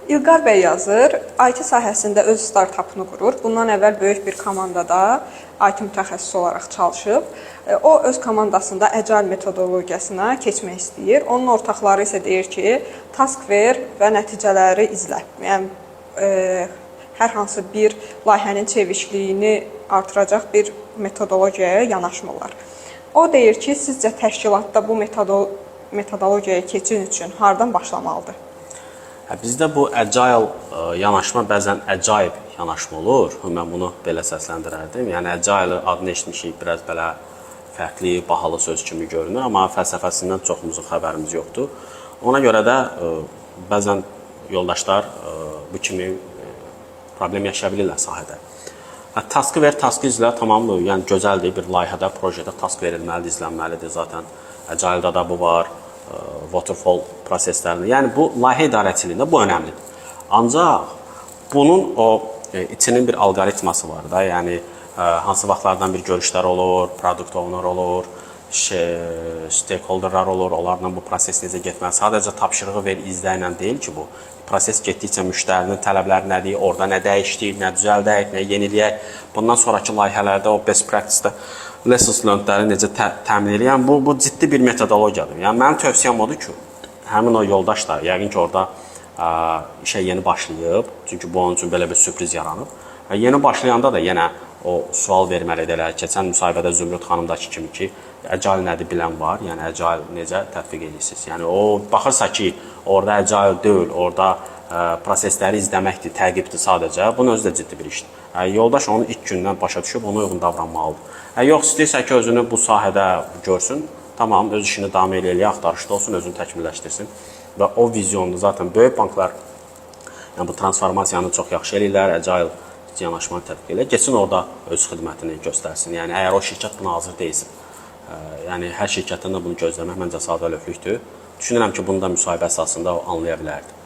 İlqar bəy yazır, IT sahəsində öz startapını qurur. Bundan əvvəl böyük bir komandada IT mütəxəssisi olaraq çalışıb. O öz komandasında Agile metodologiyasına keçmək istəyir. Onun ortaqları isə deyir ki, task ver və nəticələri izlə. Yəni hər hansı bir layihənin çevişliyini artıracaq bir metodologiyaya yanaşmırlar. O deyir ki, sizcə təşkilatda bu metodologiyaya keçin üçün hardan başlamalıdır? Bizdə bu agile yanaşma bəzən əcaib yanaşma olur. Mən bunu belə səsləndirərdim. Yəni agile adını eşitmişik, biraz belə fərqli, bahalı söz kimi görünür, amma fəlsəfəsindən çoxumuzun xəbərimiz yoxdur. Ona görə də bəzən yoldaşlar bu kimi problem yaşaya bilirlər sahədə. Taskı ver, taskı izlə, tamamdır. Yəni gözəldir, bir layihədə, projede task verilməlidir, izlənməlidir. Zaten agile'da da bu var. Waterfall proseslərini. Yəni bu layihə idarəçiliyində bu önəmlidir. Ancaq bunun o içinin bir alqoritması var da. Yəni hansı vaxtlardan bir görüşlər olur, product owner olur, stakeholderlar olur. Onlarla bu proses necə getməli? Sadəcə tapşırığı ver, izlə ilə deyil ki bu. Proses getdikcə müştərinin tələbləri nədir, orada nə dəyişdik, nə düzəldək, nə yeniləyək. Bundan sonraki layihələrdə o best practice-də lessons learned-ləri necə təmin edirəm. Bu ciddi bir metodologiyadır. Yəni mənim tövsiyəm odur ki, həmin o yoldaş da yəqin ki orada işə yeni başlayıb, çünki bu onun üçün belə bir sürpriz yaranıb. Yeni başlayanda da yenə o sual verməlidirlər. Keçən müsahibədə Zümrüd xanımdakı kimi ki, agile nədir bilən var, yəni agile necə tətbiq edirsiniz. Yəni o baxırsa ki, orada agile deyil, orada prosesləri izləməkdir, təqibdir sadəcə. Bunun özü də ciddi bir işdir. Yoldaş onu ilk gündən başa düşüb, ona uyğun davranmalıdır. Yox, istəyirsə ki, özünü bu sahədə görsün, tamam, öz işini davam eləyə, axtarışda olsun, özünü təkmilləşdirsin. Və o vizyonunu zaten böyük banklar yəni bu transformasiyanı çox yaxşı eləyirlər, agile yanaşmanı tətbiq elə. Geçsin orada öz xidmətini göstərsin. Yəni əgər o şirkət buna hazır deyilsin, yəni hər şirkətdən də bunu gözləmək məncə sadəlövlükdür. Düşünürəm ki, bunu da müsahibə əsasında o anlaya bilərdi.